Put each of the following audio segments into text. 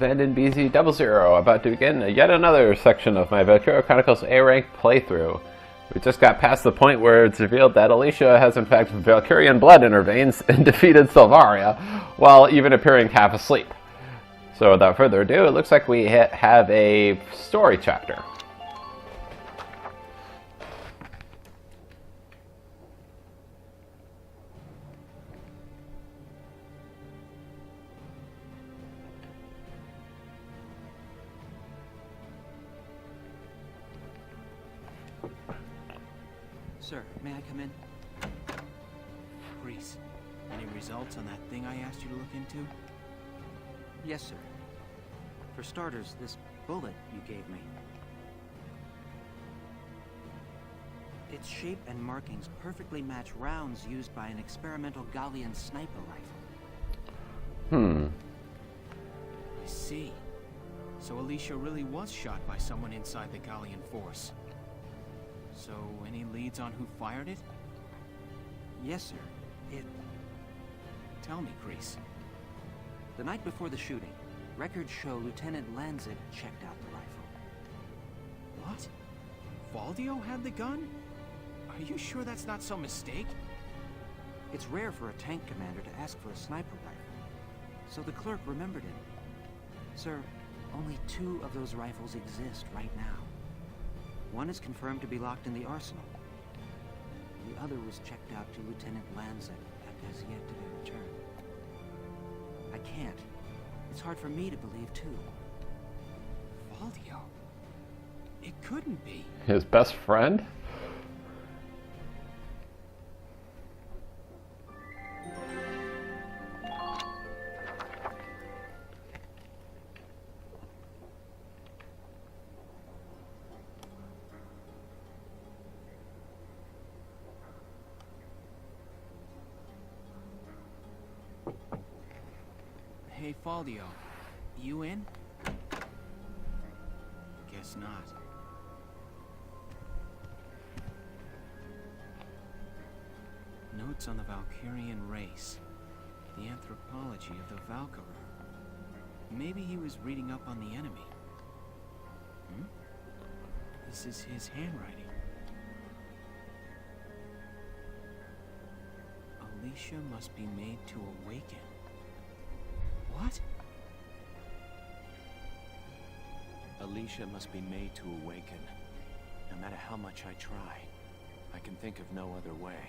Vanden BZ00, about to begin yet another section of my Valkyria Chronicles A-rank playthrough. We just got past the point where it's revealed that Alicia has in fact Valkyrian blood in her veins and defeated Silvaria, while even appearing half asleep. So without further ado, it looks like we have a story chapter. Sir, may I come in? Reese, any results on that thing I asked you to look into? Yes, sir. For starters, this bullet you gave me. Its shape and markings perfectly match rounds used by an experimental Gallian sniper rifle. I see. So Alicia really was shot by someone inside the Gallian force. So, any leads on who fired it? Yes, sir. Tell me, Kreese. The night before the shooting, records show Lieutenant Lanzet checked out the rifle. What? Valdio had the gun? Are you sure that's not some mistake? It's rare for a tank commander to ask for a sniper rifle, so the clerk remembered him. Sir, only 2 of those rifles exist right now. One is confirmed to be locked in the arsenal. The other was checked out to Lieutenant Lanzet and has yet to be returned. I can't. It's hard for me to believe, too. Valdio? It couldn't be. His best friend? Hey, Valdio. You in? Guess not. Notes on the Valkyrian race. The anthropology of the Valkyria. Maybe he was reading up on the enemy. This is his handwriting. Alicia must be made to awaken. What? Alicia must be made to awaken. No matter how much I try, I can think of no other way.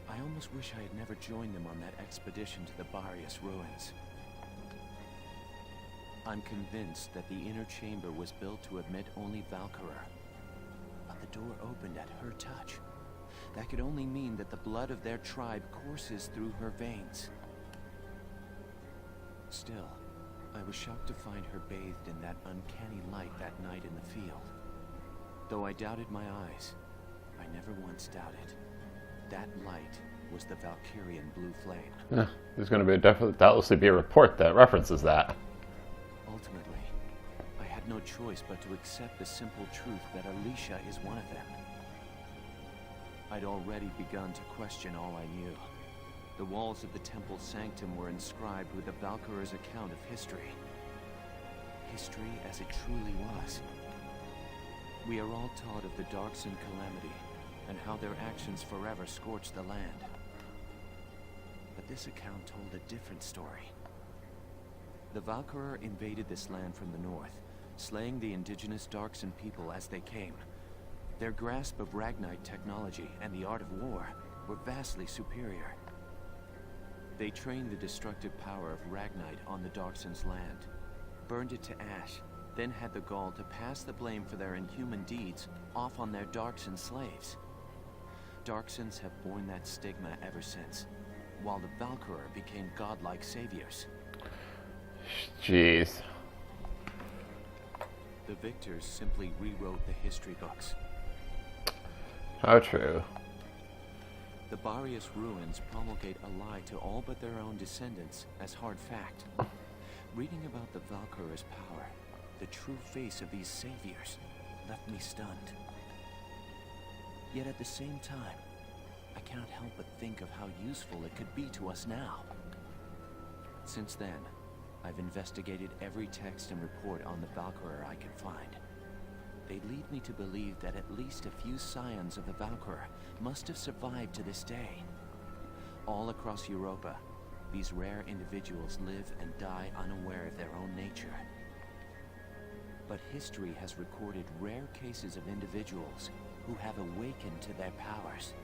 I almost wish I had never joined them on that expedition to the Barrius ruins. I'm convinced that the inner chamber was built to admit only Valkyria. But the door opened at her touch. That could only mean that the blood of their tribe courses through her veins. Still, I was shocked to find her bathed in that uncanny light that night in the field. Though I doubted my eyes, I never once doubted. That light was the Valkyrian blue flame. Yeah, there's going to be doubtlessly be a report that references that. Ultimately, I had no choice but to accept the simple truth that Alicia is one of them. I'd already begun to question all I knew. The walls of the temple sanctum were inscribed with the Valkyria's account of history. History as it truly was. We are all taught of the Darkson calamity, and how their actions forever scorched the land. But this account told a different story. The Valkyria invaded this land from the north, slaying the indigenous Darkson people as they came. Their grasp of Ragnite technology and the art of war were vastly superior. They trained the destructive power of Ragnite on the Darkson's land, burned it to ash, then had the gall to pass the blame for their inhuman deeds off on their Darkson slaves. Darksons have borne that stigma ever since, while the Valkyria became godlike saviors. Jeez. The victors simply rewrote the history books. How true. The Barrius ruins promulgate a lie to all but their own descendants as hard fact. Reading about the Valkyria's power, the true face of these saviors, left me stunned. Yet at the same time, I cannot help but think of how useful it could be to us now. Since then, I've investigated every text and report on the Valkyria I could find. They lead me to believe that at least a few scions of the Valkyria must have survived to this day. All across Europa, these rare individuals live and die unaware of their own nature. But history has recorded rare cases of individuals who have awakened to their powers.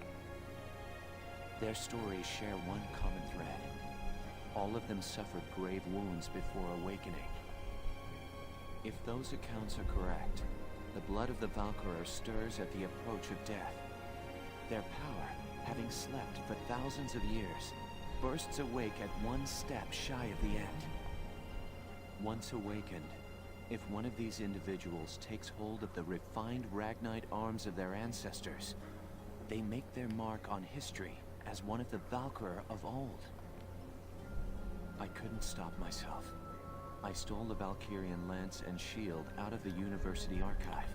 Their stories share one common thread. All of them suffered grave wounds before awakening. If those accounts are correct, the blood of the Valkyria stirs at the approach of death. Their power, having slept for thousands of years, bursts awake at one step shy of the end. Once awakened, if one of these individuals takes hold of the refined Ragnite arms of their ancestors, they make their mark on history as one of the Valkyria of old. I couldn't stop myself. I stole the Valkyrian lance and shield out of the university archive.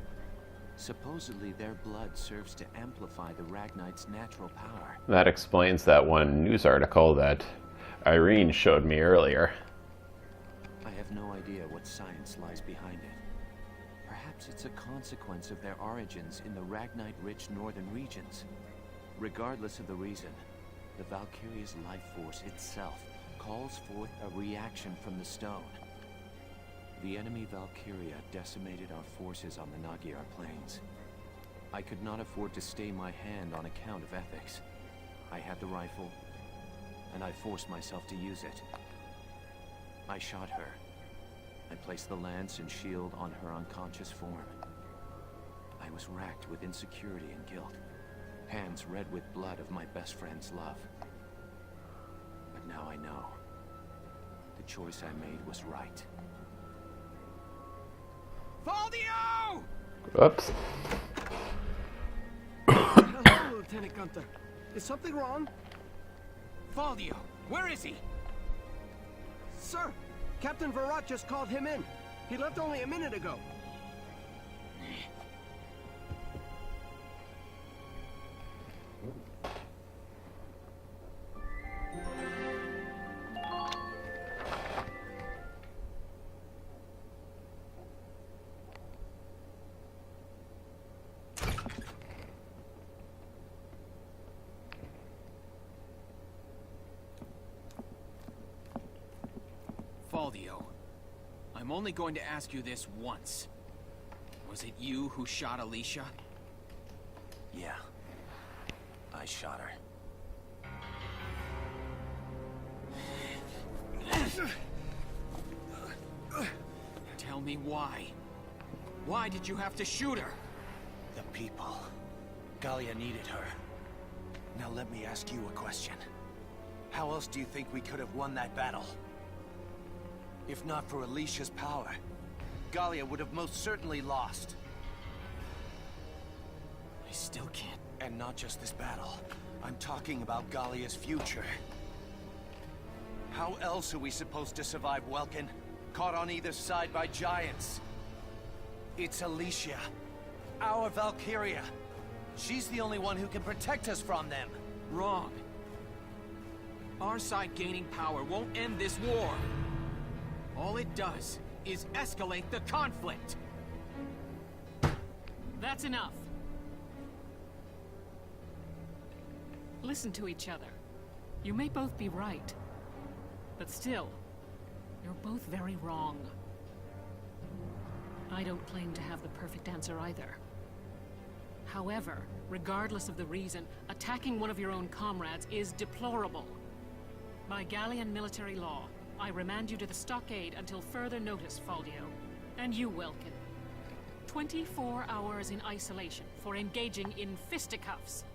Supposedly their blood serves to amplify the Ragnite's natural power. That explains that one news article that Irene showed me earlier. I have no idea what science lies behind it. Perhaps it's a consequence of their origins in the Ragnite-rich northern regions. Regardless of the reason, the Valkyria's life force itself calls forth a reaction from the stone. The enemy Valkyria decimated our forces on the Magyar plains. I could not afford to stay my hand on account of ethics. I had the rifle, and I forced myself to use it. I shot her. I placed the lance and shield on her unconscious form. I was racked with insecurity and guilt, hands red with blood of my best friend's love. But now I know. The choice I made was right. Faldio! Whoops. Hello, Lieutenant Gunther. Is something wrong? Faldio, where is he? Sir, Captain Varrot just called him in. He left only a minute ago. Faldio, I'm only going to ask you this once. Was it you who shot Alicia? Yeah. I shot her. Tell me why. Why did you have to shoot her? The people. Gallia needed her. Now let me ask you a question. How else do you think we could have won that battle? If not for Alicia's power, Gallia would have most certainly lost. I still can't. And not just this battle. I'm talking about Gallia's future. How else are we supposed to survive Welkin, caught on either side by giants? It's Alicia, our Valkyria. She's the only one who can protect us from them. Wrong. Our side gaining power won't end this war. All it does is escalate the conflict. That's enough. Listen to each other. You may both be right, but still, you're both very wrong. I don't claim to have the perfect answer either. However, regardless of the reason, attacking one of your own comrades is deplorable. By Gallian military law, I remand you to the stockade until further notice, Faldio. And you, Welkin. 24 hours in isolation for engaging in fisticuffs.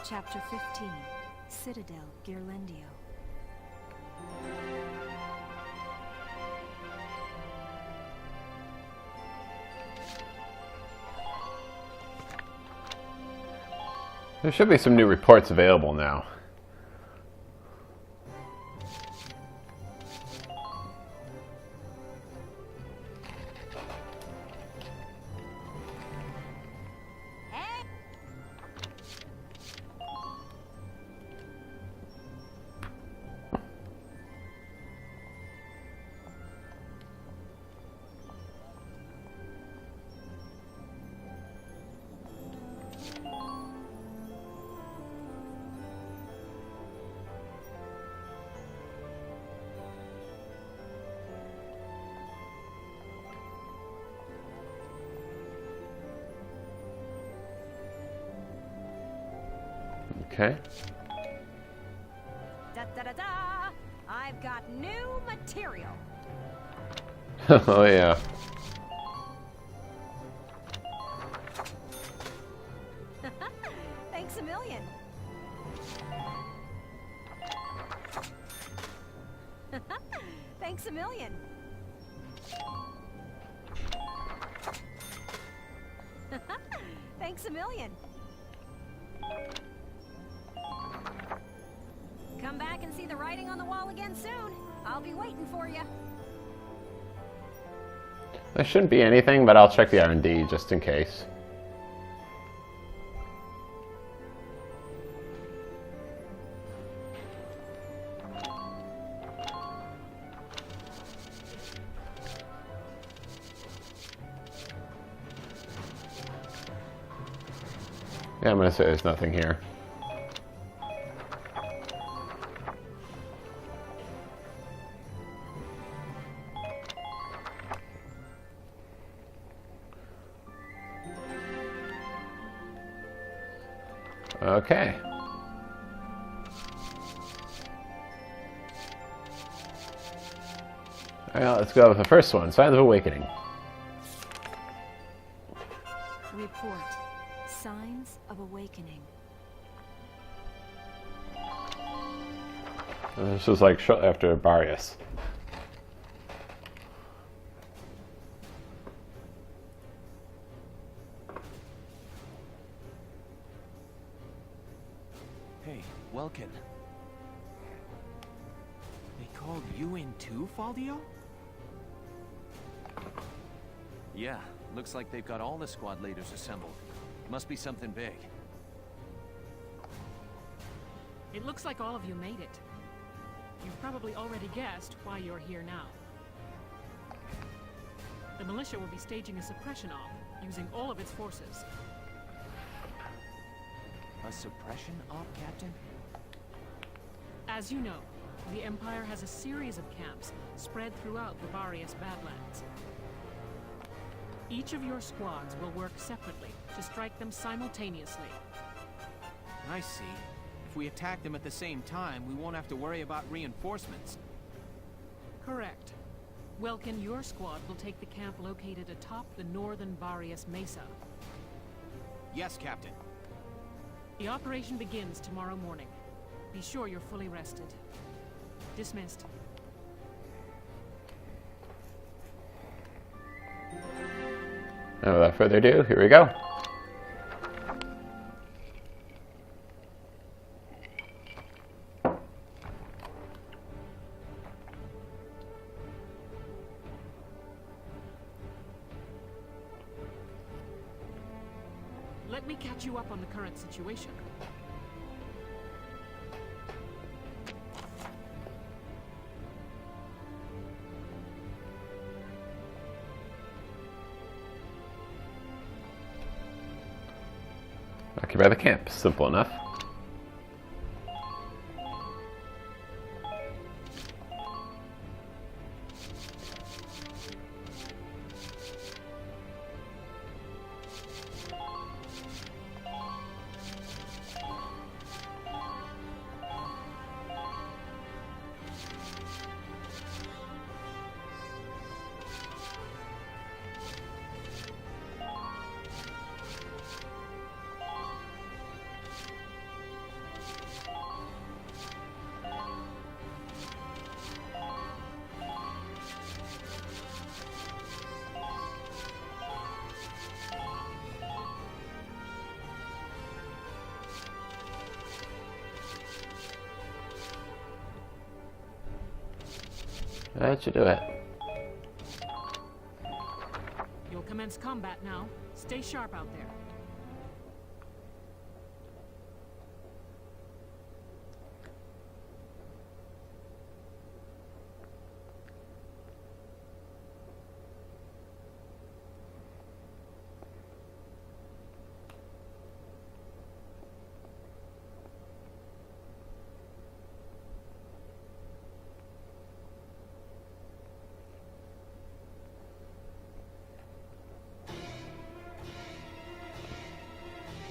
Chapter 15, Citadel Ghirlandaio. There should be some new reports available now. Okay. Da da da da! I've got new material. Oh yeah. Thanks a million. Thanks a million. Thanks a million. Come back and see the writing on the wall again soon. I'll be waiting for you. There shouldn't be anything, but I'll check the R&D just in case. Yeah, I'm gonna say there's nothing here. Okay. Alright, let's go with the first one, Signs of Awakening. Report. Signs of awakening. This was like shortly after Barrios. Hey, Welkin. They called you in too, Faldio? Yeah, looks like they've got all the squad leaders assembled. Must be something big. It looks like all of you made it. You've probably already guessed why you're here now. The militia will be staging a suppression op, using all of its forces. A suppression op, Captain? As you know, the Empire has a series of camps spread throughout the Barrios Badlands. Each of your squads will work separately to strike them simultaneously. I see. If we attack them at the same time, we won't have to worry about reinforcements. Correct. Welkin, your squad will take the camp located atop the northern Barrios Mesa. Yes, Captain. The operation begins tomorrow morning. Be sure you're fully rested. Dismissed. And without further ado, here we go. Let me catch you up on the current situation. Occupy the camp. Simple enough. That should do it. You'll commence combat now. Stay sharp out there.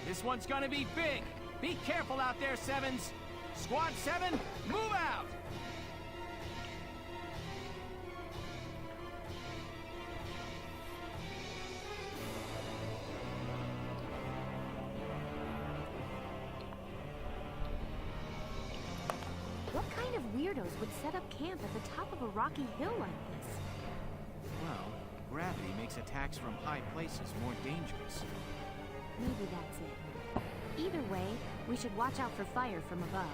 This one's gonna be big! Be careful out there, Sevens. Squad 7, move out! What kind of weirdos would set up camp at the top of a rocky hill like this? Well, gravity makes attacks from high places more dangerous. Maybe that's it. Either way, we should watch out for fire from above.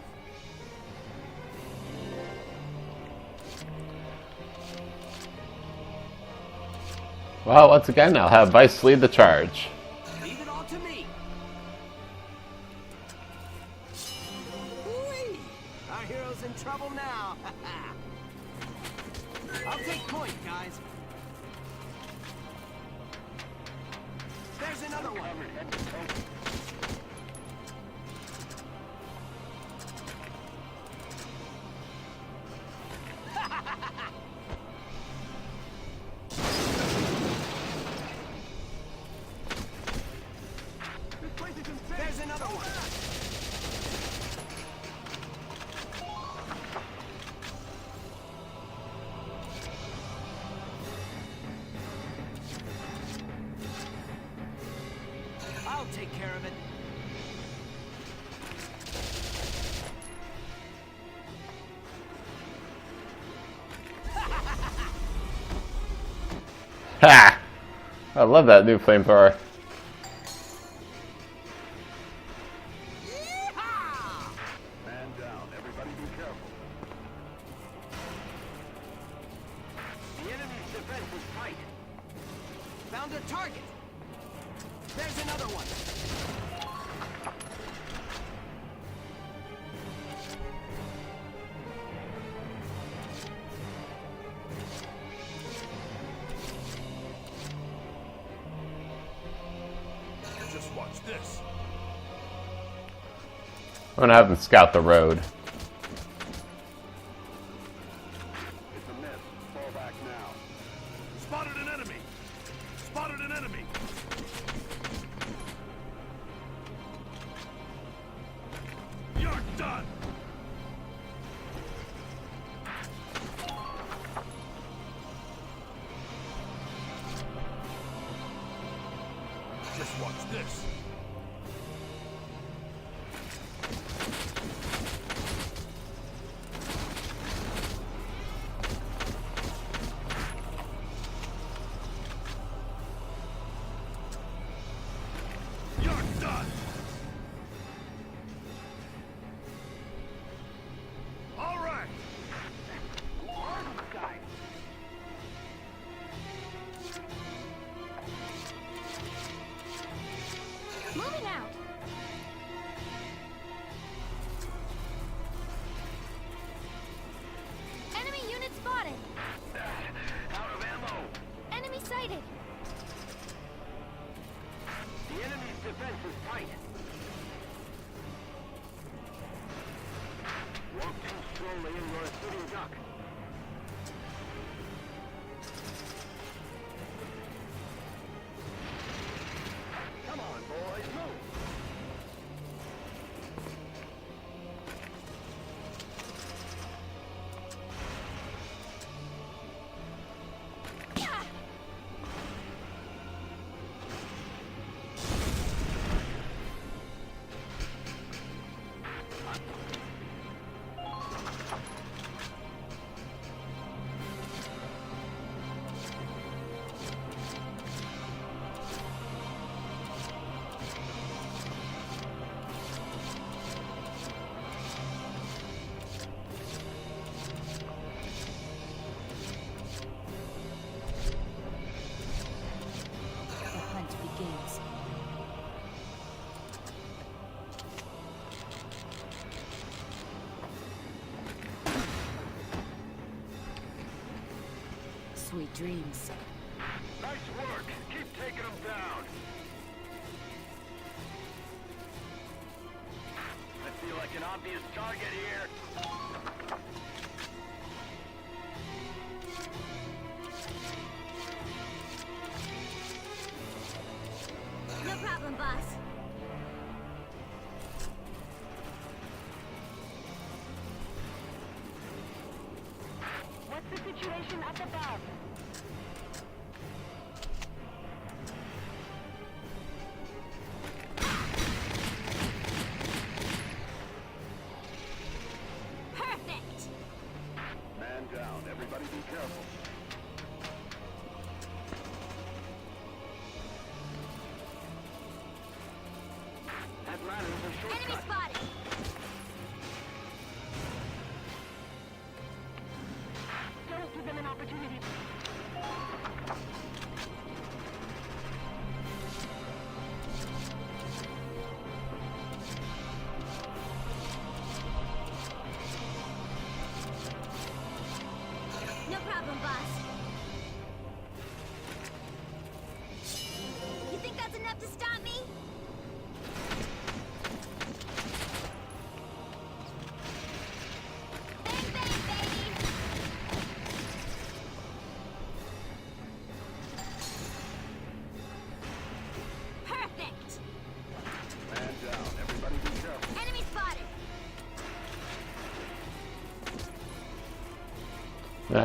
Well, once again, I'll have Vice lead the charge. Leave it all to me. Whee! Our hero's in trouble now. I'll take point, guys. There's another one. There's another one. I'll take care of it. Ha! I love that new flamethrower. Yeehaw! Man down. Everybody be careful. The enemy's defense is tight. Found a target. There's another one. Just watch this. I'm gonna have them scout the road. It's a miss. Fall back now. Spotted an enemy. Spotted an enemy. You're done. Just watch this. You're done. All right. Moving out. Enemy unit spotted. Out of ammo. Enemy sighted. The enemy's defense is tight. Walking slowly into a sitting duck. Come on, boys, move. The hunt begins. Sweet dreams. Nice work. Keep taking them down. I feel like an obvious target here. No problem, boss. Enemy spotted. Don't give them an opportunity. No problem, boss. You think that's enough to stop me? Bang, bang, baby! Perfect! Man down. Everybody be careful. Enemy spotted!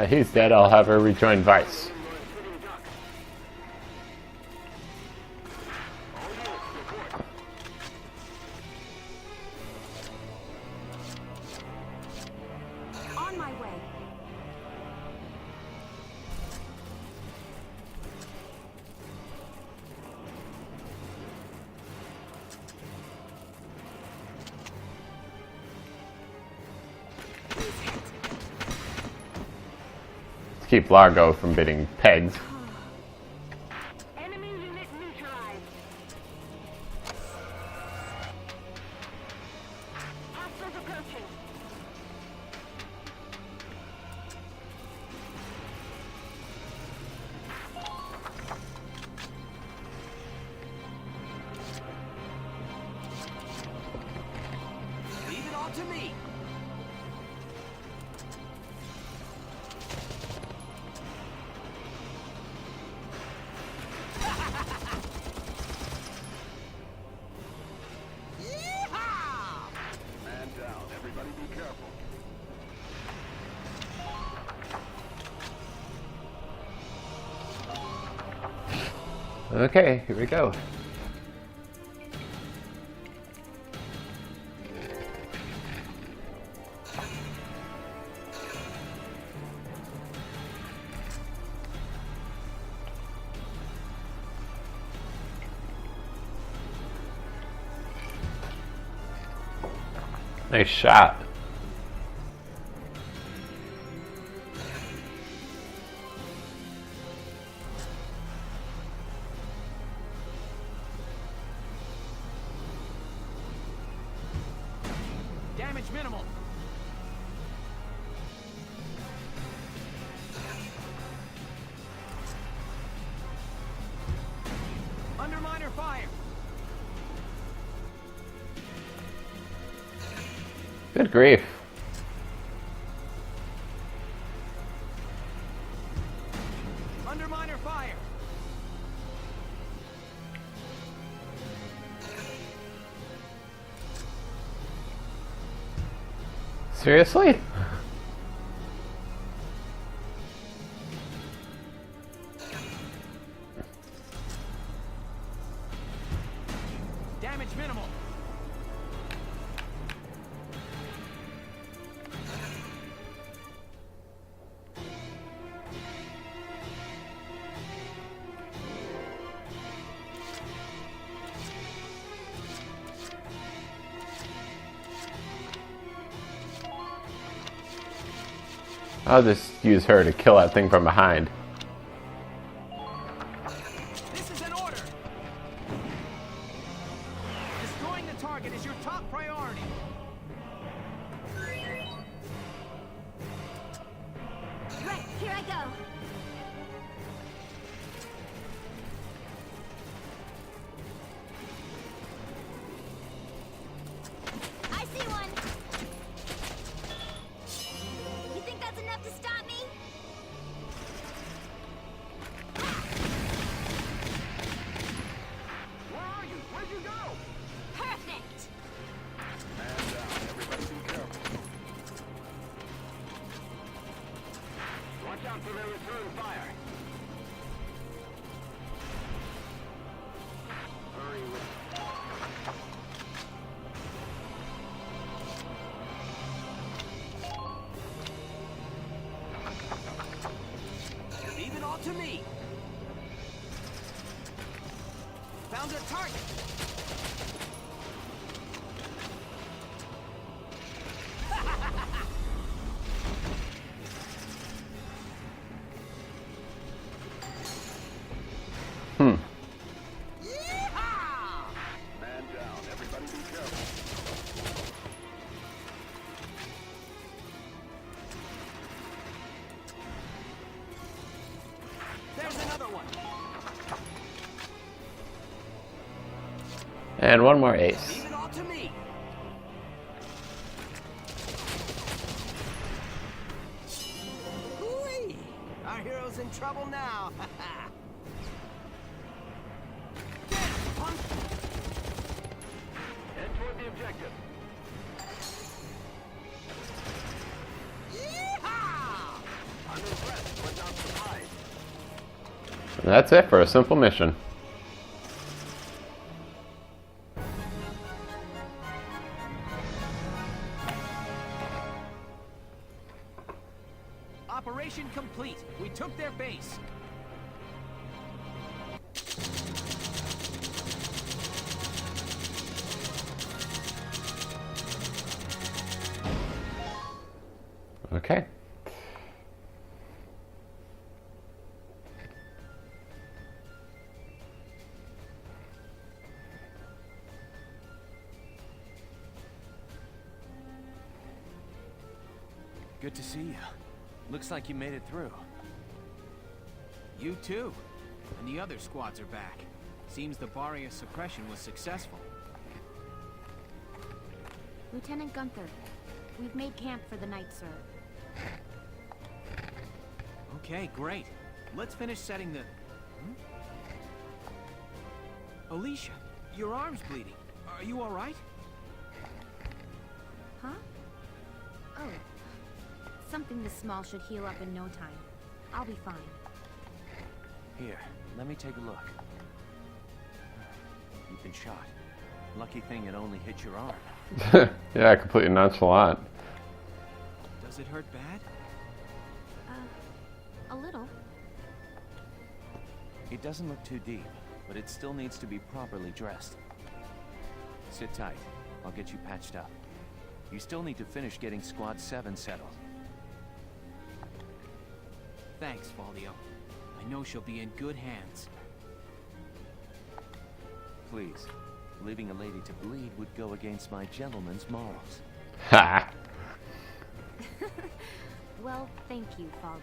He's dead. I'll have her rejoin Vice. On my way. Keep Largo from getting pegged. Enemy unit neutralized. Hostiles approaching. Leave it all to me. Yeehaw! Man down. Everybody be careful. Okay, here we go. Nice shot. Damage minimal. Underminer fire. Good grief. Underminer fire. Seriously? Damage minimal. I'll just use her to kill that thing from behind. This is an order. Destroying the target is your top priority. Right, here I go. I see one. You think that's enough to stop me? Where are you? Where'd you go? Perfect. Man down. Everybody be careful. Watch out for their return fire. Hurry with Leave it all to me. Found a target. one. And one more ace. Leave it all to me. Hooey! Our hero's in trouble now. Dance, punk! Head toward the objective. Yeehaw! I'm impressed, but not surprised. And that's it for a simple mission. Operation complete. We took their base. Okay. Good to see you. Looks like you made it through. You too. And the other squads are back. Seems the barrier suppression was successful. Lieutenant Gunther, we've made camp for the night, sir. Okay, great. Let's finish setting the... Alicia, your arm's bleeding. Are you alright? Huh? Oh. Something this small should heal up in no time. I'll be fine. Here, let me take a look. You've been shot. Lucky thing it only hit your arm. Yeah, completely nonchalant. Does it hurt bad? A little. It doesn't look too deep, but it still needs to be properly dressed. Sit tight. I'll get you patched up. You still need to finish getting Squad 7 settled. Thanks, Faldio. I know she'll be in good hands. Please. Leaving a lady to bleed would go against my gentleman's morals. Ha! Well, thank you, Faldio.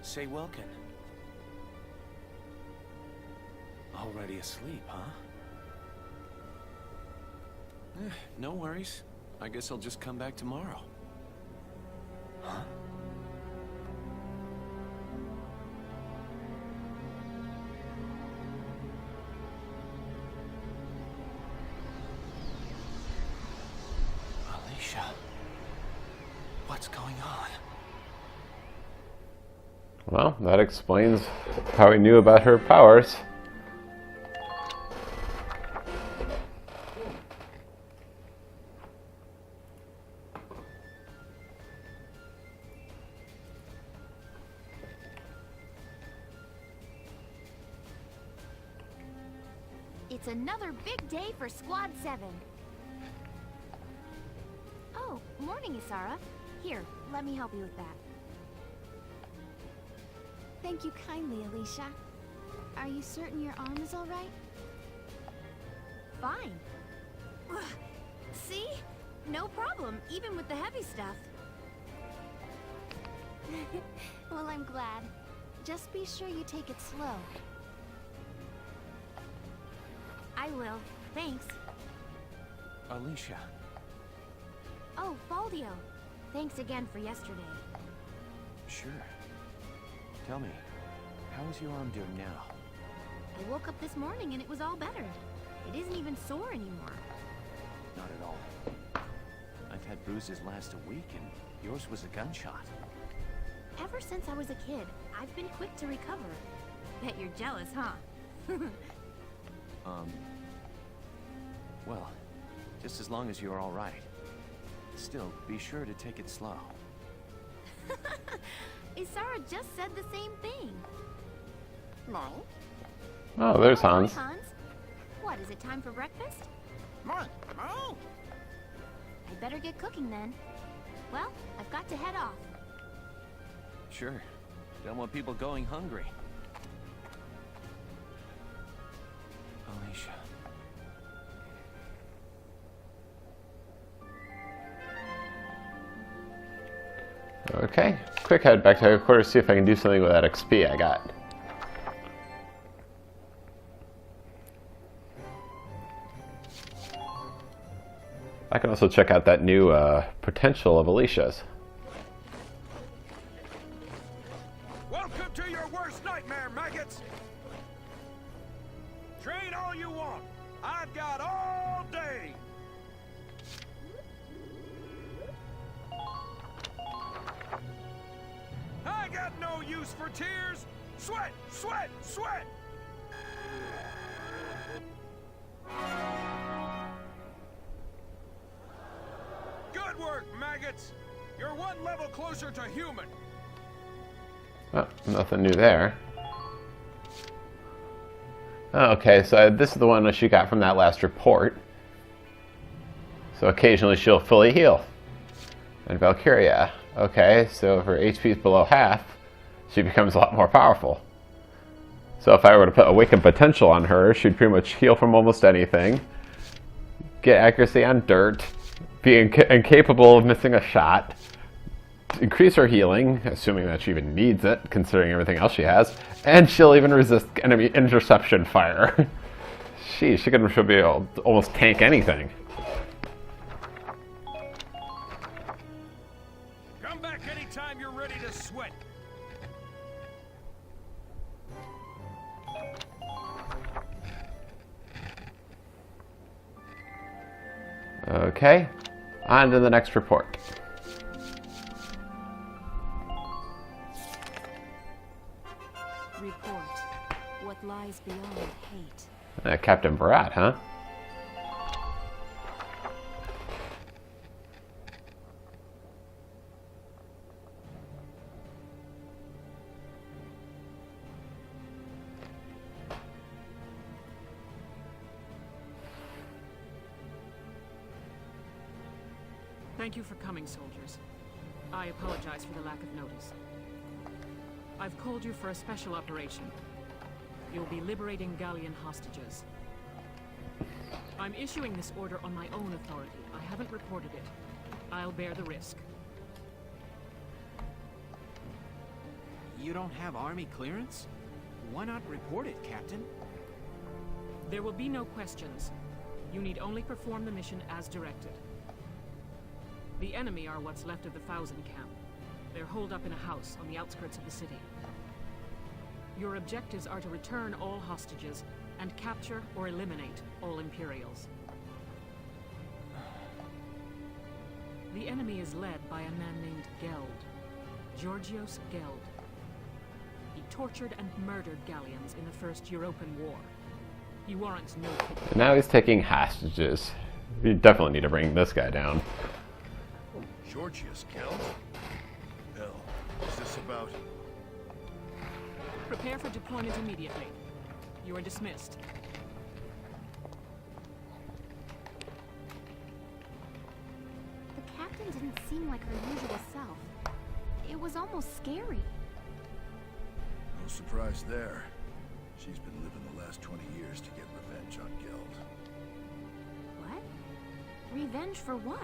Say, Welkin. Already asleep, huh? No worries. I guess I'll just come back tomorrow. Huh? Alicia. What's going on? Well, that explains how he knew about her powers. It's another big day for Squad 7. Oh, morning, Isara. Here, let me help you with that. Thank you kindly, Alicia. Are you certain your arm is all right? Fine. See? No problem, even with the heavy stuff. Well, I'm glad. Just be sure you take it slow. I will. Thanks. Alicia. Oh, Faldio. Thanks again for yesterday. Sure. Tell me, how is your arm doing now? I woke up this morning and it was all better. It isn't even sore anymore. Not at all. I've had bruises last a week, and yours was a gunshot. Ever since I was a kid, I've been quick to recover. Bet you're jealous, huh? Well, just as long as you're all right. Still, be sure to take it slow. Varrot just said the same thing. Mom? Oh, there's Hans. Hi, Hans. What, is it time for breakfast? Mom, Mom. I better get cooking then. Well, I've got to head off. Sure. Don't want people going hungry. Alicia. Okay, quick head back to headquarters, see if I can do something with that XP I got. I can also check out that new potential of Alicia's. Welcome to your worst nightmare, maggots! Train all you want. I've got all day. I got no use for tears. Sweat, sweat, sweat! Good work, maggots! You're one level closer to human. Oh, nothing new there. Okay, so this is the one that she got from that last report. So occasionally she'll fully heal. And Valkyria. Okay, so if her HP is below half, she becomes a lot more powerful. So if I were to put Awakened Potential on her, she'd pretty much heal from almost anything. Get accuracy on dirt. Be incapable of missing a shot. Increase her healing, assuming that she even needs it, considering everything else she has. And she'll even resist enemy interception fire. She'll be able to almost tank anything. Come back anytime you're ready to sweat. Okay, on to the next report. Report. What lies beyond hate? Captain Varrot, huh? Thank you for coming, soldiers. I apologize for the lack of notice. I've called you for a special operation. You'll be liberating Gallian hostages. I'm issuing this order on my own authority. I haven't reported it. I'll bear the risk. You don't have army clearance? Why not report it, Captain? There will be no questions. You need only perform the mission as directed. The enemy are what's left of the Thousand Camp. They're holed up in a house on the outskirts of the city. Your objectives are to return all hostages and capture or eliminate all Imperials. The enemy is led by a man named Geld, Georgios Geld. He tortured and murdered Gallians in the First Europan War. He warrants no pity. And now he's taking hostages. You definitely need to bring this guy down. Georgios Geld? Hell, is this about... Prepare for deployment immediately. You are dismissed. The captain didn't seem like her usual self. It was almost scary. No surprise there. She's been living the last 20 years to get revenge on Geld. What? Revenge for what?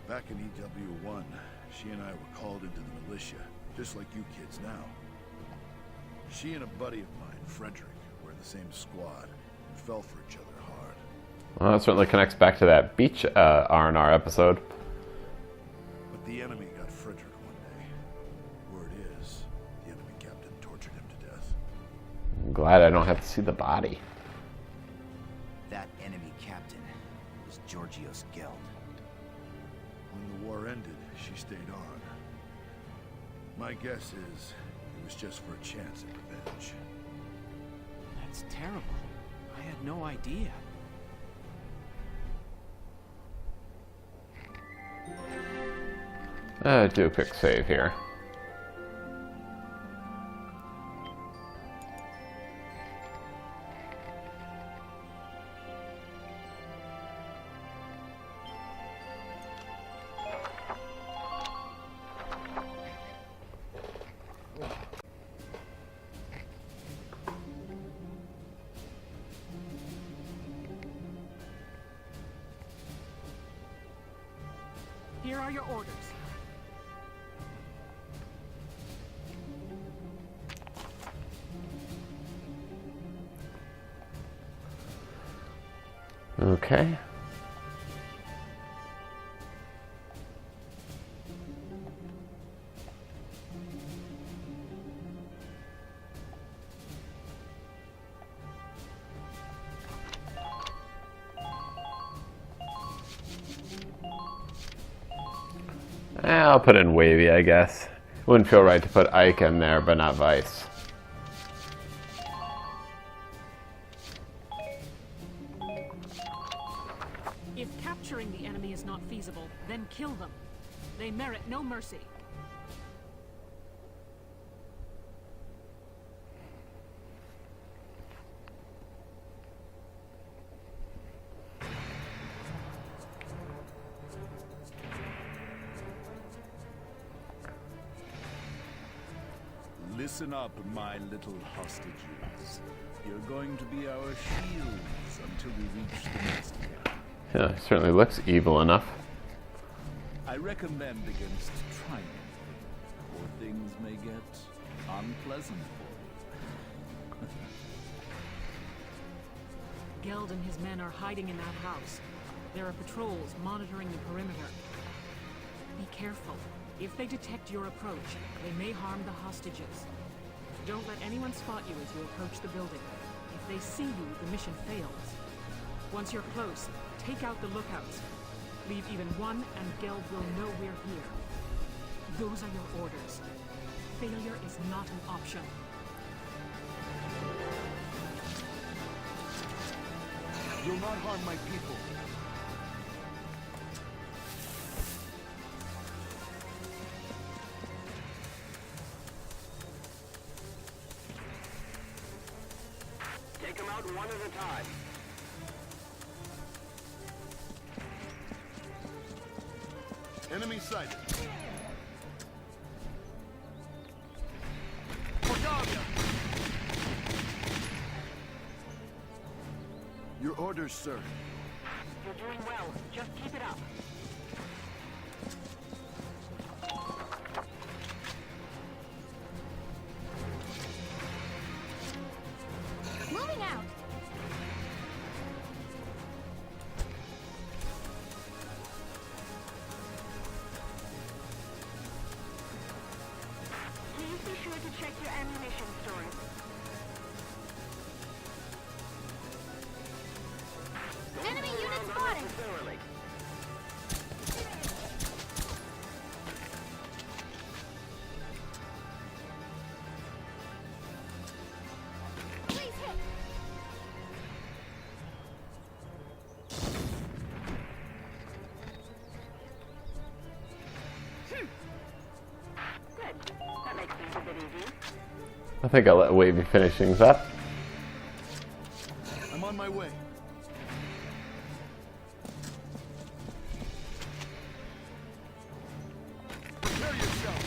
Back in EW1, she and I were called into the militia, just like you kids now. She and a buddy of mine, Frederick, were in the same squad and fell for each other hard. Well, that certainly connects back to that beach R&R episode. But the enemy got Frederick one day. Word is, the enemy captain tortured him to death. I'm glad I don't have to see the body. That enemy captain was Georgios Geld. When the war ended, she stayed on. My guess is it was just for a chance at revenge. That's terrible. I had no idea. Do a quick save here. are your orders? Okay. I'll put in Wavy, I guess. Wouldn't feel right to put Ike in there, but not Vice. If capturing the enemy is not feasible, then kill them. They merit no mercy. Listen up, my little hostages. You're going to be our shields until we reach the nest again. Yeah, certainly looks evil enough. I recommend against trying anything, or things may get unpleasant for you. Geld and his men are hiding in that house. There are patrols monitoring the perimeter. Be careful. If they detect your approach, they may harm the hostages. Don't let anyone spot you as you approach the building. If they see you, the mission fails. Once you're close, take out the lookouts. Leave even one, and Geld will know we're here. Those are your orders. Failure is not an option. You'll not harm my people. Take them out one at a time. Enemy sighted. Your orders, sir. You're doing well. Just keep it up. Moving out. Please be sure to check your ammunition stores. Enemy unit spotted. Thoroughly. Please hit. Good. That makes things a bit easier. I think I'll let Wavy finish things up. I'm on my way. Prepare yourself.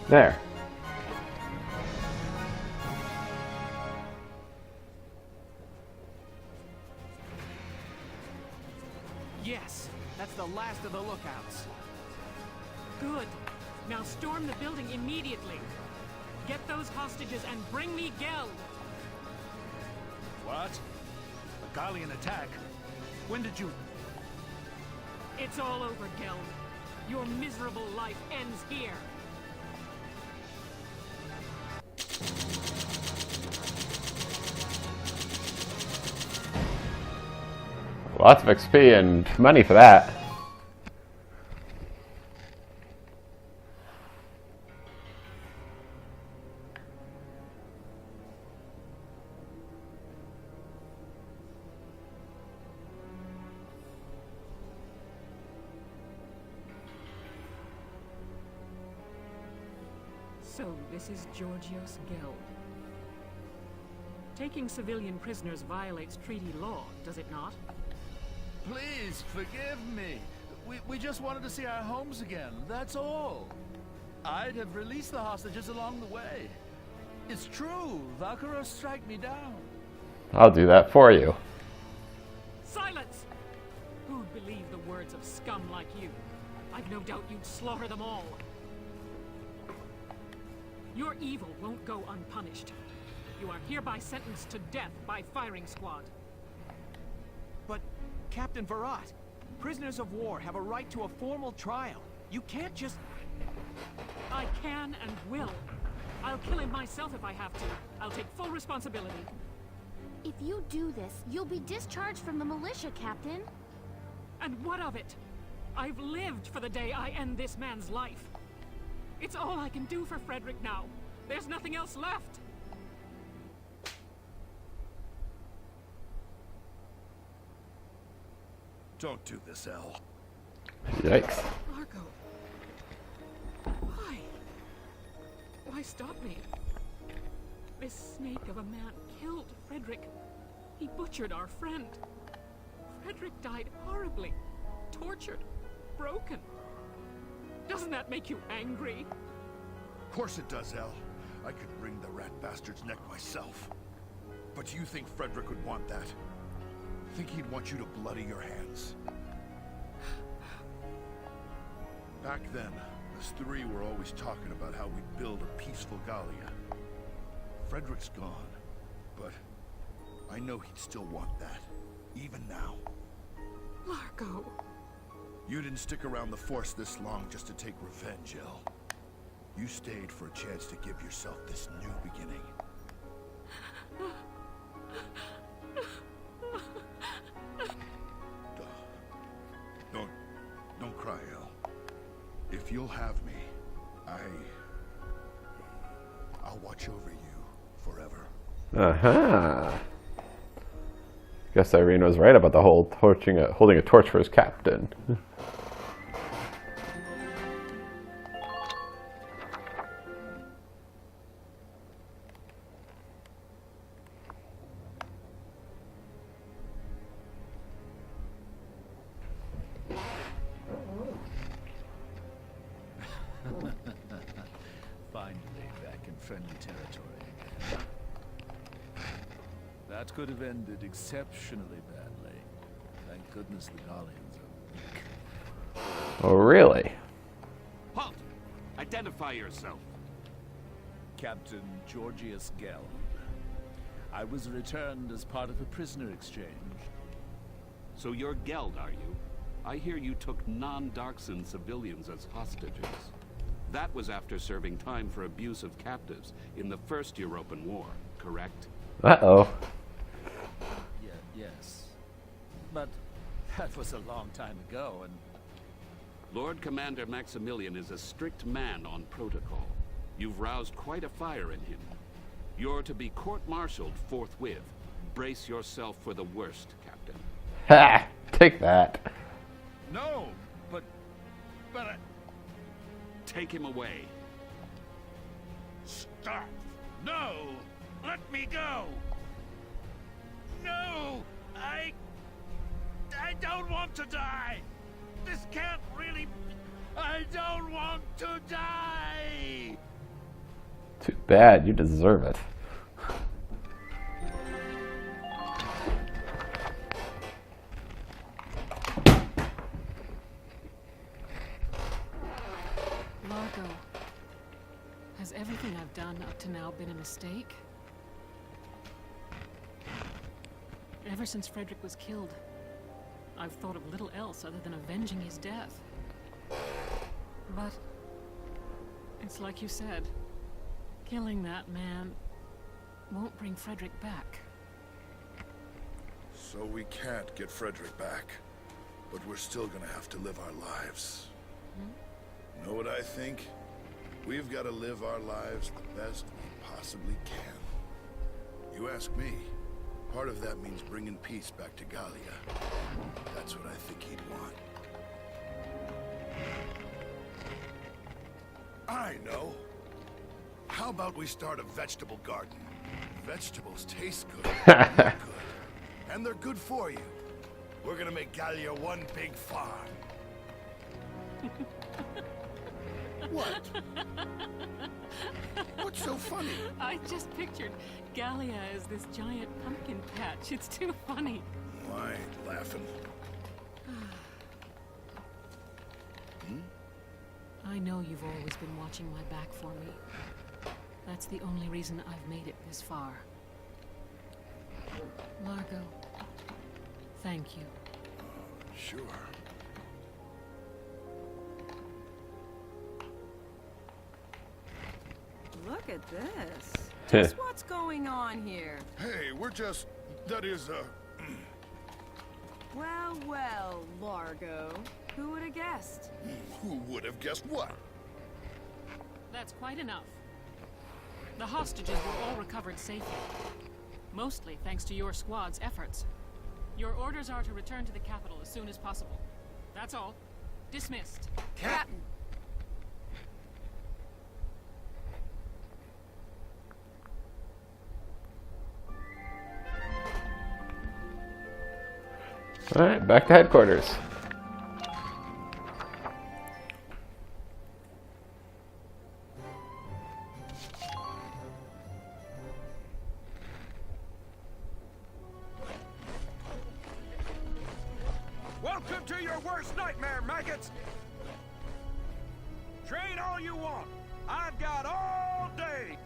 There. Yes, that's the last of the lookouts. Good. Now storm the building immediately. Get those hostages and bring me Geld. What? A Gallian attack? When did you... It's all over, Geld. Your miserable life ends here. Lots of XP and money for that. So, this is Georgios Geld. Taking civilian prisoners violates treaty law, does it not? Please, forgive me. We just wanted to see our homes again, that's all. I'd have released the hostages along the way. It's true, Valkyria strike me down. I'll do that for you. Silence! Who'd believe the words of scum like you? I've no doubt you'd slaughter them all. Your evil won't go unpunished. You are hereby sentenced to death by firing squad. But, Captain Varrot, prisoners of war have a right to a formal trial. You can't just... I can and will. I'll kill him myself if I have to. I'll take full responsibility. If you do this, you'll be discharged from the militia, Captain. And what of it? I've lived for the day I end this man's life. It's all I can do for Frederick now. There's nothing else left. Don't do this, Elle. Yikes. Largo. Why? Why stop me? This snake of a man killed Frederick. He butchered our friend. Frederick died horribly. Tortured. Broken. Doesn't that make you angry? Of course it does, Elle. I could wring the rat bastard's neck myself. But you think Frederick would want that? Think he'd want you to bloody your hands? Back then, us three were always talking about how we'd build a peaceful Gallia. Frederick's gone, but I know he'd still want that, even now. Largo. You didn't stick around the Force this long just to take revenge, Elle. You stayed for a chance to give yourself this new beginning. Don't cry, Elle. If you'll have me, I'll watch over you forever. Uh-huh. Guess Irene was right about the whole holding a torch for his captain. Finally back in friendly territory again. That could have ended exceptionally badly. Thank goodness the Gallians are weak. Oh, really? Halt! Identify yourself. Captain Georgius Geld. I was returned as part of a prisoner exchange. So you're Geld, are you? I hear you took non-Darkson civilians as hostages. That was after serving time for abuse of captives in the First Europan War, correct? Uh-oh. Yes. But that was a long time ago, and... Lord Commander Maximilian is a strict man on protocol. You've roused quite a fire in him. You're to be court-martialed forthwith. Brace yourself for the worst, Captain. Ha! Take that. No, but Take him away. stop! No! Let me go! No! I don't want to die! This can't really... I don't want to die! Too bad. You deserve it. Largo. Has everything I've done up to now been a mistake? Ever since Frederick was killed, I've thought of little else other than avenging his death. But it's like you said. Killing that man won't bring Frederick back. So we can't get Frederick back, but we're still gonna have to live our lives. Know what I think? We've got to live our lives the best we possibly can. You ask me, part of that means bringing peace back to Gallia. That's what I think he'd want. I know. How about we start a vegetable garden? Vegetables taste good, they're good, and they're good for you. We're gonna make Gallia one big farm. What? What's so funny? I just pictured Gallia as this giant pumpkin patch. It's too funny. I ain't laughing. I know you've always been watching my back for me. That's the only reason I've made it this far. Largo, thank you. Sure. Look at this. Just what's going on here? Hey, we're just... that is, Well, well, Largo. Who would have guessed? who would have guessed what? That's quite enough. The hostages were all recovered safely. Mostly thanks to your squad's efforts. Your orders are to return to the capital as soon as possible. That's all. Dismissed. Captain! Alright, back to headquarters. Welcome to your worst nightmare, maggots! Train all you want. I've got all day.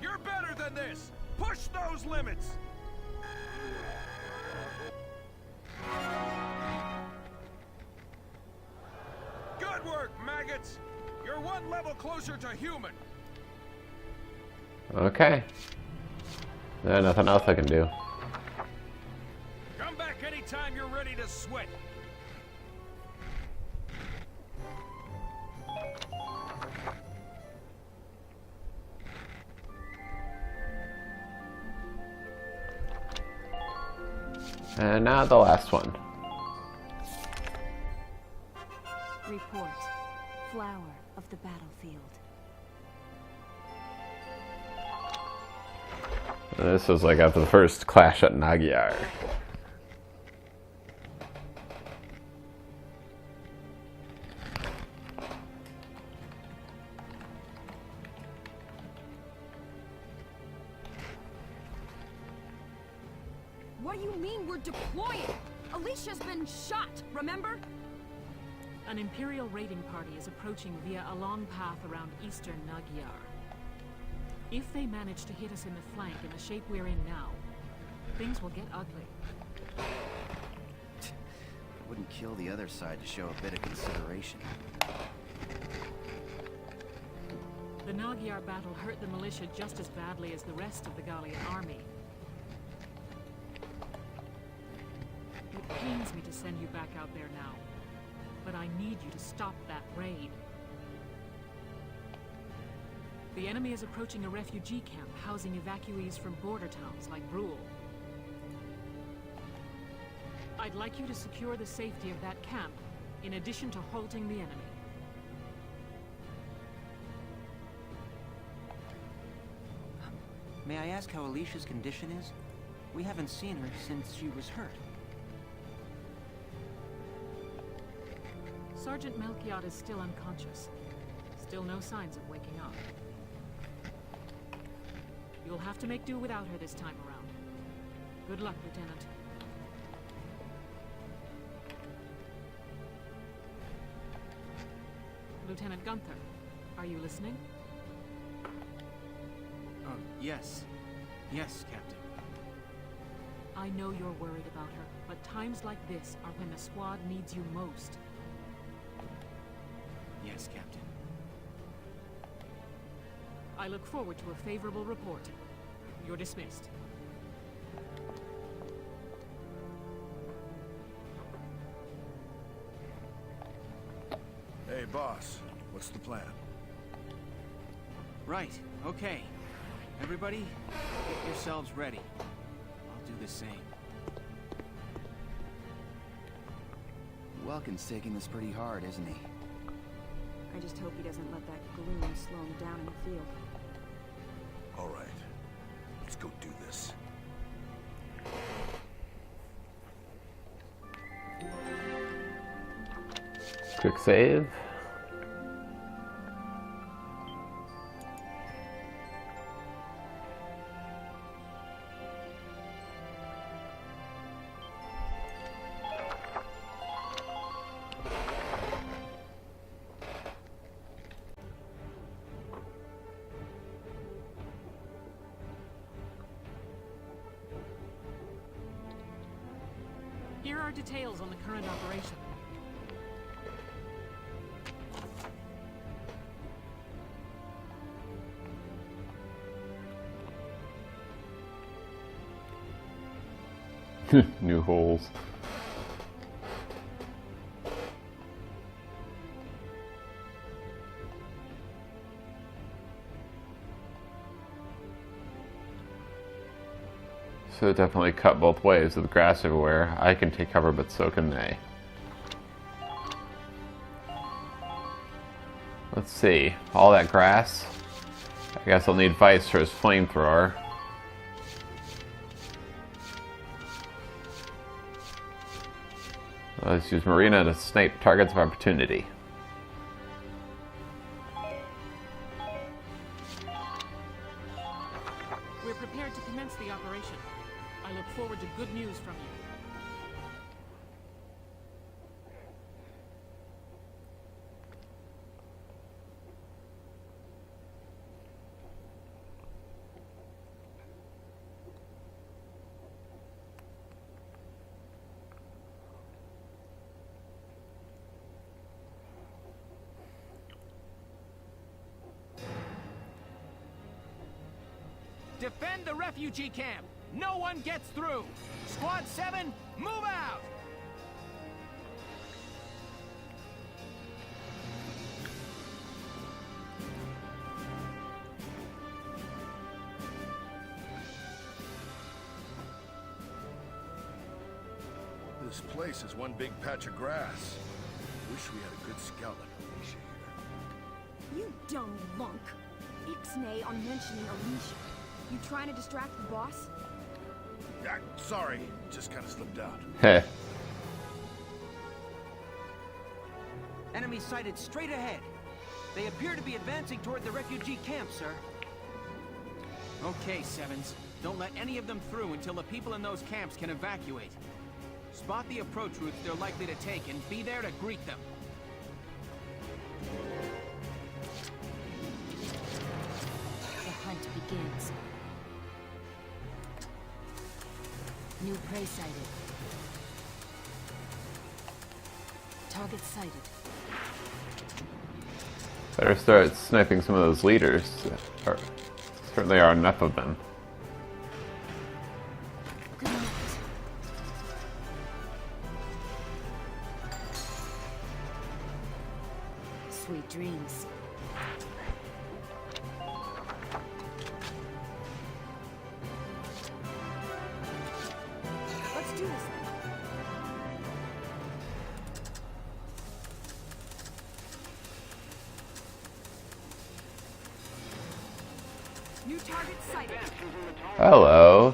You're better than this. Push those limits. Good work, maggots. You're one level closer to human. Okay. There's nothing else I can do. Come back anytime you're ready to sweat. And now the last one. Report. Flower of the battlefield. This was like after the first clash at Magyar. What do you mean we're deploying? Alicia's been shot, remember? An Imperial raiding party is approaching via a long path around eastern Magyar. If they manage to hit us in the flank in the shape we're in now, things will get ugly. Wouldn't kill the other side to show a bit of consideration. The Magyar battle hurt the militia just as badly as the rest of the Gallian army. It pains me to send you back out there now, but I need you to stop that raid. The enemy is approaching a refugee camp housing evacuees from border towns like Brule. I'd like you to secure the safety of that camp, in addition to halting the enemy. May I ask how Alicia's condition is? We haven't seen her since she was hurt. Sergeant Melchiot is still unconscious. Still no signs of waking up. You'll have to make do without her this time around. Good luck, Lieutenant. Lieutenant Gunther, are you listening? Oh, yes. Yes, Captain. I know you're worried about her, but times like this are when the squad needs you most. Yes, Captain. I look forward to a favorable report. You're dismissed. Hey, boss. What's the plan? Right, okay. Everybody, get yourselves ready. I'll do the same. Welkin's taking this pretty hard, isn't he? I just hope he doesn't let that gloom slow him down in the field. All right. Let's go do this. Quick save. Here are details on the current operation. New holes. So it definitely cut both ways with grass everywhere. I can take cover, but so can they. Let's see. All that grass. I guess I'll need Vice for his flamethrower. Let's use Marina to snipe targets of opportunity. We're prepared to commence the operation. I look forward to good news from you. Defend the refugee camp! No one gets through! Squad 7, move out! This place is one big patch of grass. Wish we had a good scout like Alicia here. You dumb lunk. Ixnay on mentioning Alicia. You trying to distract the boss? Sorry, just kind of slipped out. Heh. Enemy sighted straight ahead. They appear to be advancing toward the refugee camp, sir. Okay, Sevens. Don't let any of them through until the people in those camps can evacuate. Spot the approach routes they're likely to take and be there to greet them. The hunt begins. New prey sighted. Target sighted. Better start sniping some of those leaders. There certainly are enough of them. Good night. Sweet dreams. Let's do this. New target sighted. Hello.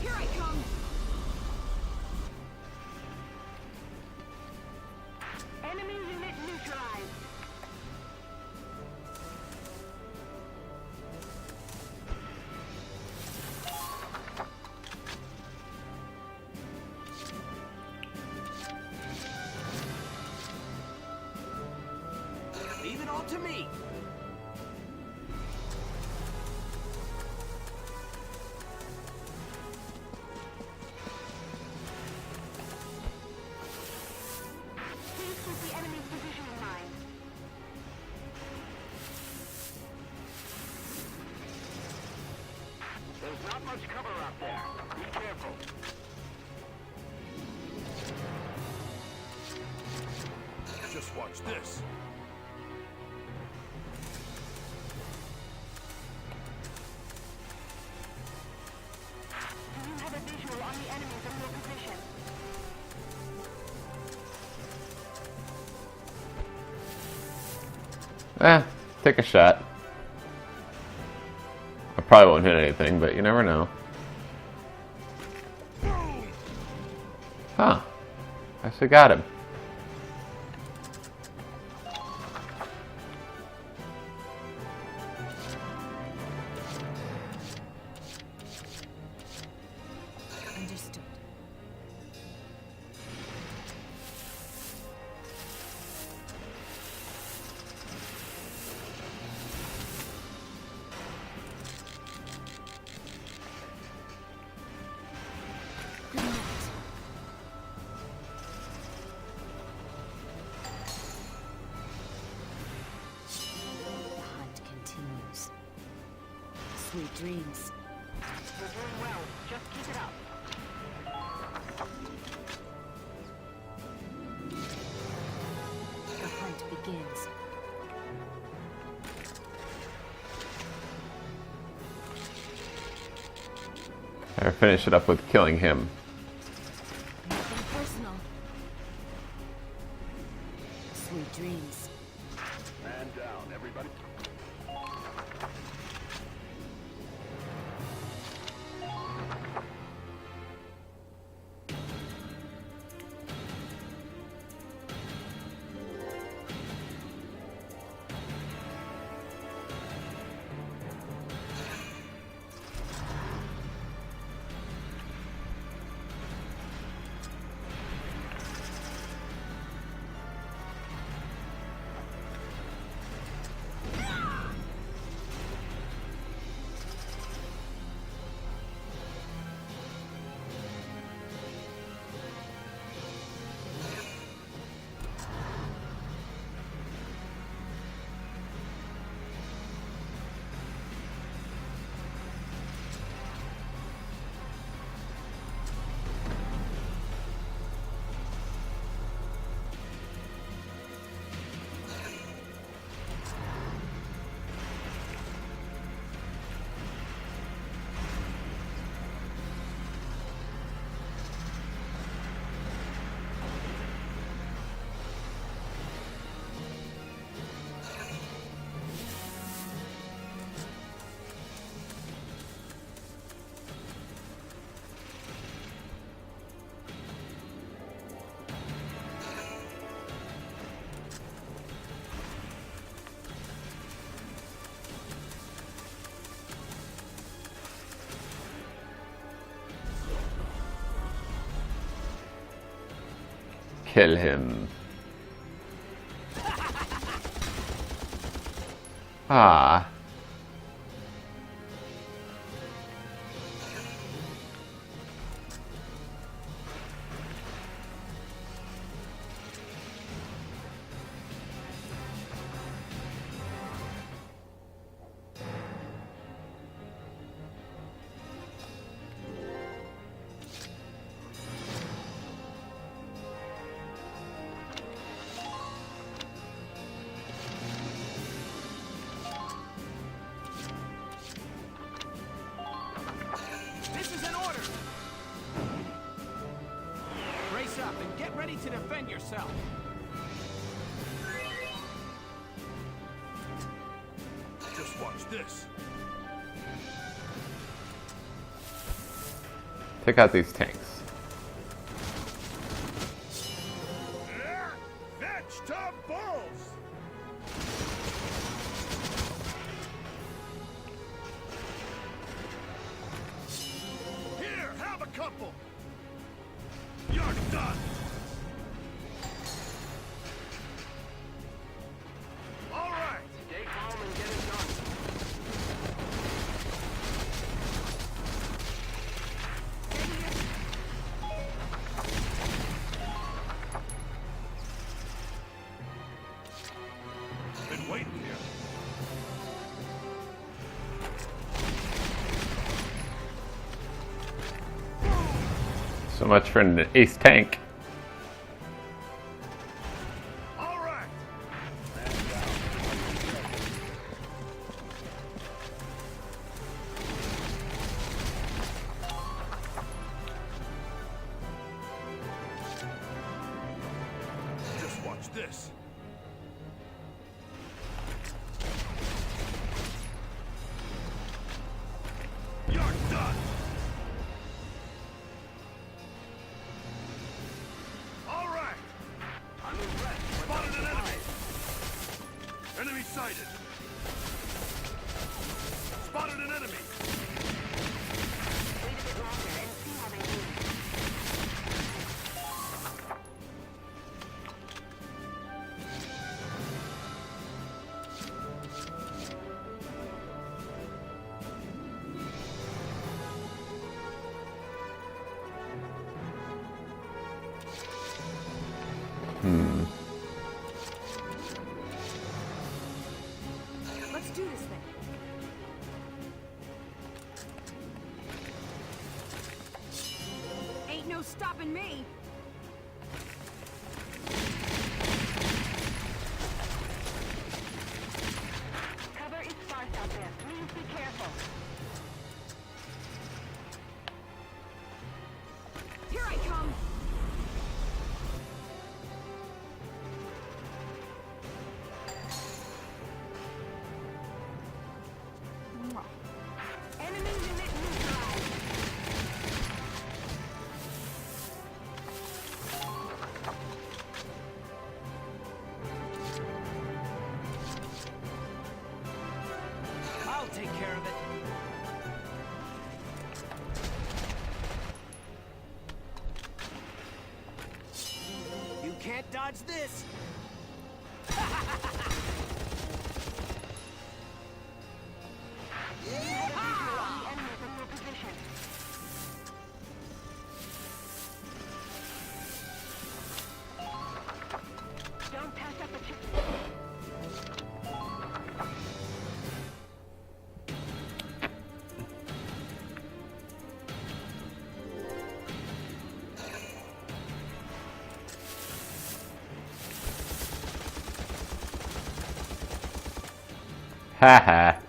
Here I come. Enemy unit neutralized. Leave it all to me. Please keep the enemy's position in mind. There's not much cover out there. Be careful. Just watch this. Do you have a visual on the enemy from your position? Take a shot. I probably won't hit anything, but you never know. Huh. Actually got him. Sweet dreams. You're doing well. Just keep it up. The hunt begins. Or finish it up with killing him. Nothing personal. Sweet dreams. Man down, everybody. Kill him. Ah. This is an order! Brace up and get ready to defend yourself. Just watch this. Take out these tanks. Vegetables! Here, have a couple. You're done. All right. Stay calm and get it done. Been waiting here. So much for an ace tank. All right. Just watch this. You're done. All right. I'm impressed. Spotted an enemy. Enemy sighted. Spotted an enemy. Wait a bit longer and see how they do. Let's do this thing. Watch this! Don't pass up a chance. Haha.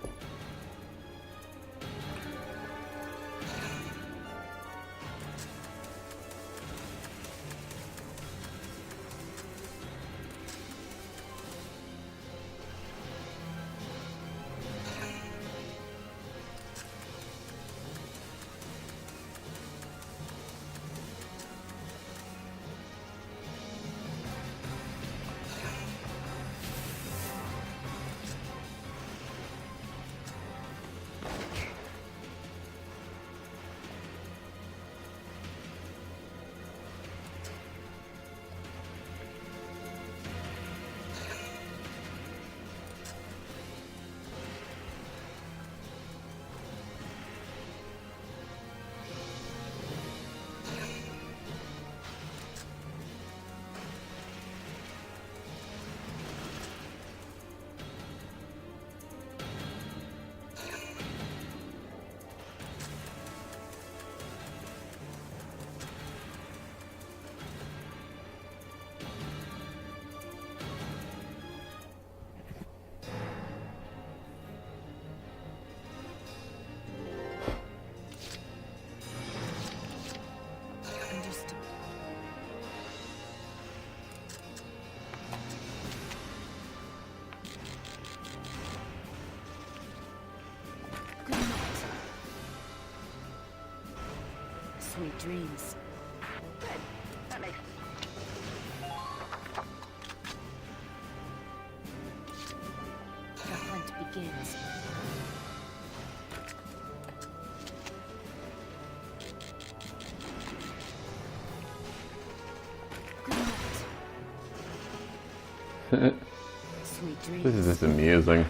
Sweet dreams. Good. That makes The hunt begins. Good night. Sweet dreams. This is just amusing.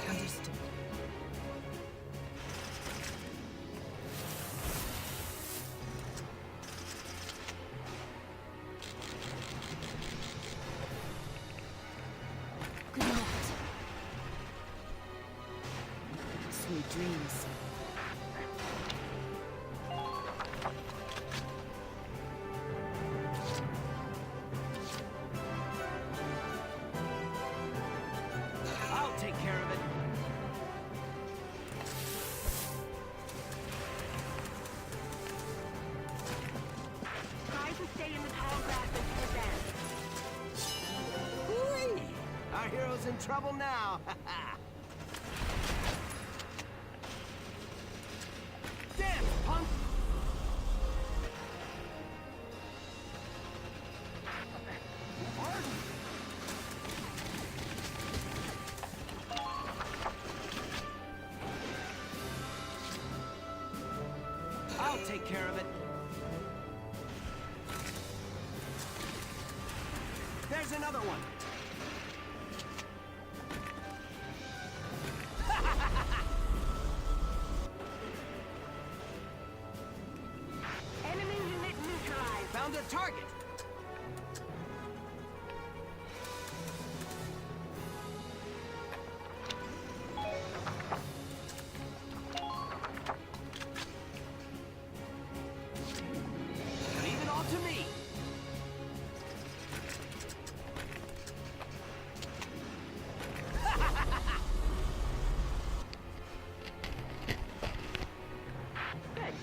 Understood. Good night. Sweet dreams. I'll take care of it. try to stay in the tall grass and advance. Whee! Our hero's in trouble now. Damn, punk! I'll take care of it. There's another one. Enemy unit neutralized. Found a target. Leave it all to me. Good.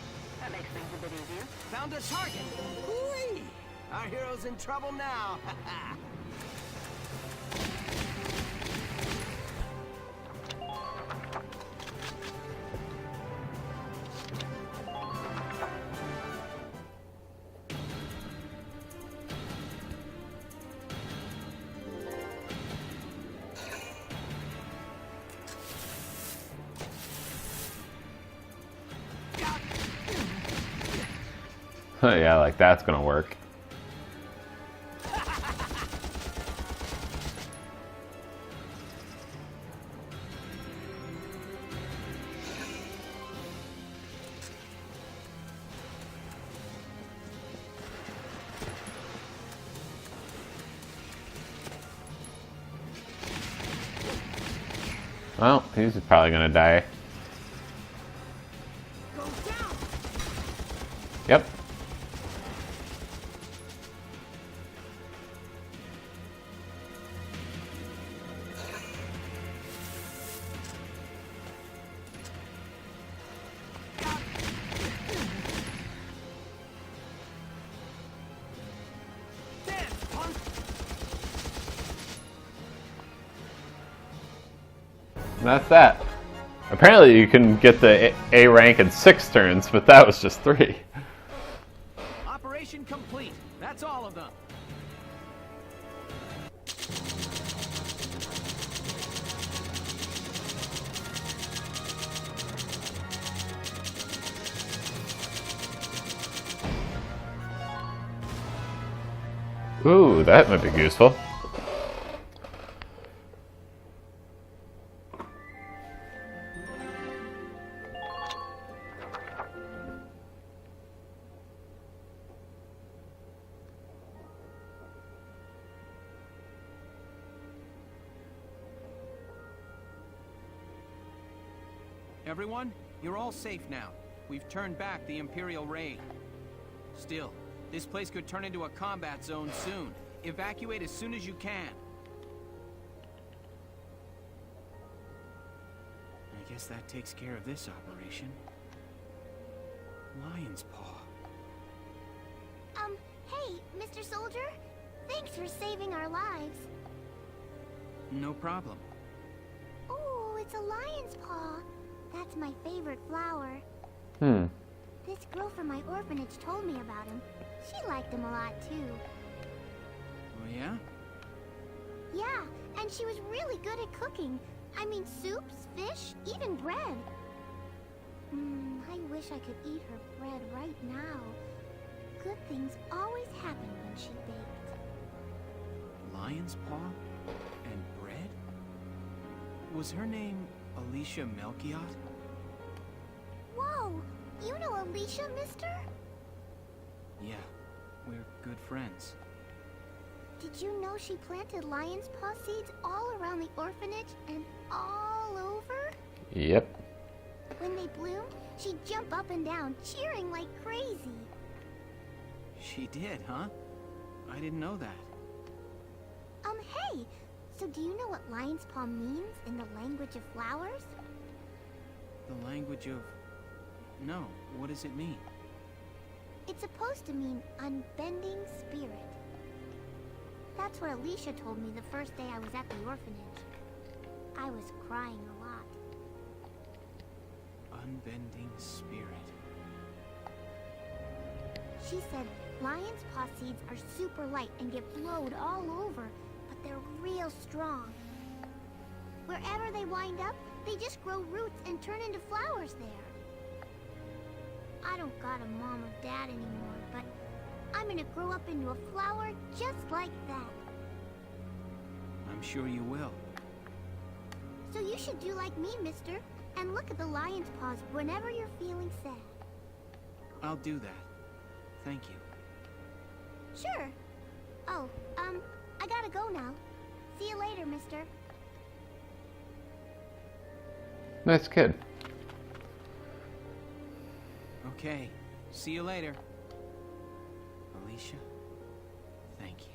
That makes things a bit easier. Found a target. Whee! Our hero's in trouble now. Yeah, like that's gonna work. Well, he's probably gonna die. Yep. And that's that. Apparently you can get the A rank in 6 turns, but that was just 3. Operation complete. That's all of them. Ooh, that might be useful. Everyone, you're all safe now. We've turned back the Imperial raid. Still, this place could turn into a combat zone soon. Evacuate as soon as you can. I guess that takes care of this operation. Lion's Paw. Hey, Mr. Soldier? Thanks for saving our lives. No problem. Oh, it's a lion's paw. That's my favorite flower. This girl from my orphanage told me about him. She liked him a lot, too. Oh, yeah? Yeah, and she was really good at cooking. I mean, soups, fish, even bread. I wish I could eat her bread right now. Good things always happen when she baked. Lion's Paw? And bread? Was her name Alicia Melchiot? Whoa! You know Alicia, mister? Yeah, we're good friends. Did you know she planted lion's paw seeds all around the orphanage and all over? Yep. When they bloomed, she'd jump up and down, cheering like crazy. She did, huh? I didn't know that. Hey! So do you know what lion's paw means in the language of flowers? The language of... No, what does it mean? It's supposed to mean unbending spirit. That's what Alicia told me the first day I was at the orphanage. I was crying a lot. Unbending spirit. She said lion's paw seeds are super light and get blowed all over, but they're real strong. Wherever they wind up, they just grow roots and turn into flowers there. I don't got a mom or dad anymore, but I'm gonna grow up into a flower just like that. I'm sure you will. So you should do like me, mister, and look at the lion's paws whenever you're feeling sad. I'll do that. Thank you. Sure. Oh, I gotta go now. See you later, mister. Nice kid. Okay, see you later. Alicia, thank you.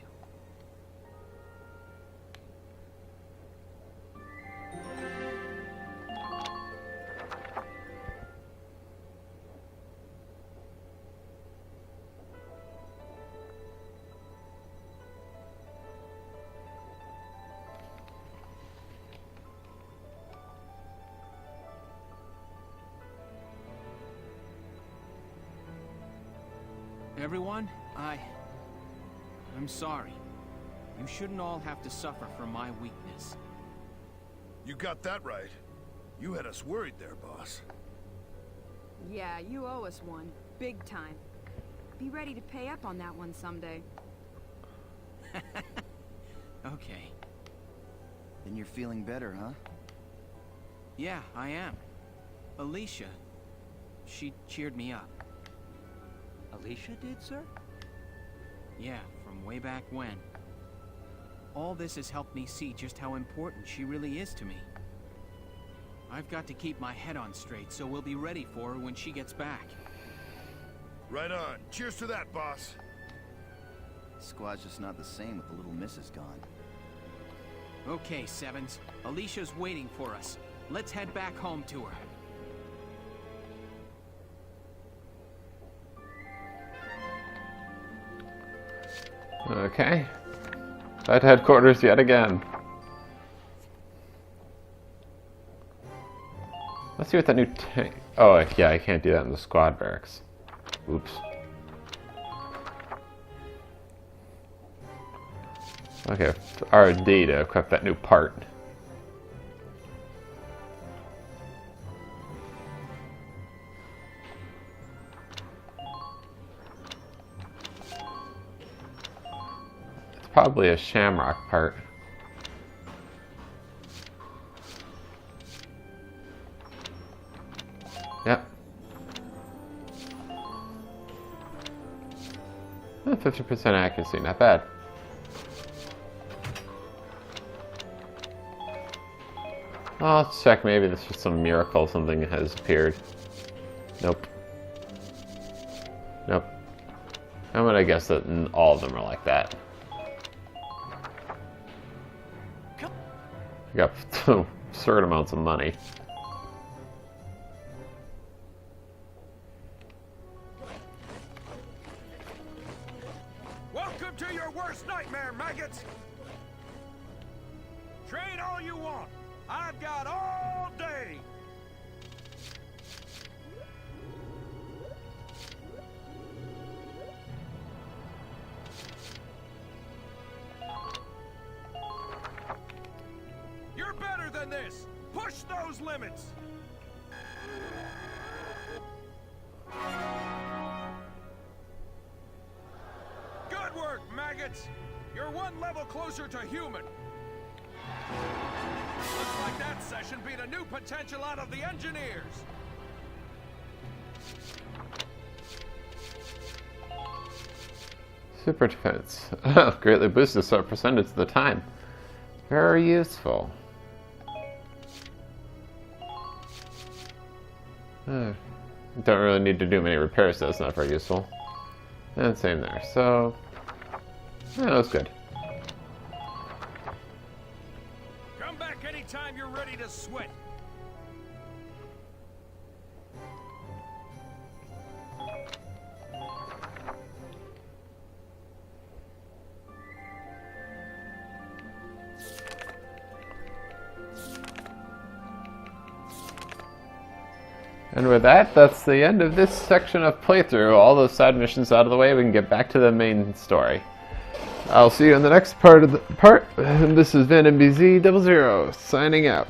Everyone, I'm sorry. You shouldn't all have to suffer from my weakness. You got that right. You had us worried there, boss. Yeah, you owe us one. Big time. Be ready to pay up on that one someday. Okay. Then you're feeling better, huh? Yeah, I am. Alicia, she cheered me up. Alicia did, sir? Yeah, from way back when. All this has helped me see just how important she really is to me. I've got to keep my head on straight, so we'll be ready for her when she gets back. Right on. Cheers to that, boss. Squad's just not the same with the little missus gone. Okay, Sevens. Alicia's waiting for us. Let's head back home to her. Okay. At headquarters yet again. Let's see what that new tank... Oh, yeah, I can't do that in the squad barracks. Oops. Okay, R&D to equip that new part. It's probably a shamrock part. Yep. 50% accuracy, not bad. Let's check, maybe this is some miracle, something has appeared. Nope. Nope. I'm gonna guess that all of them are like that. I got certain amounts of money. Welcome to your worst nightmare, maggots! Train all you want. I've got all day. You're better than this. Push those limits. Good work, maggots. You're one level closer to human. Looks like that session beat a new potential out of the engineers. Super defense. Greatly boosted our percentage of the time. Very useful. Don't really need to do many repairs, so that's not very useful. And same there. So, yeah, that was good. Come back anytime you're ready to sweat. And with that, that's the end of this section of playthrough. All those side missions out of the way, we can get back to the main story. I'll see you in the next part of the part. And this is VanMBZ00 signing out.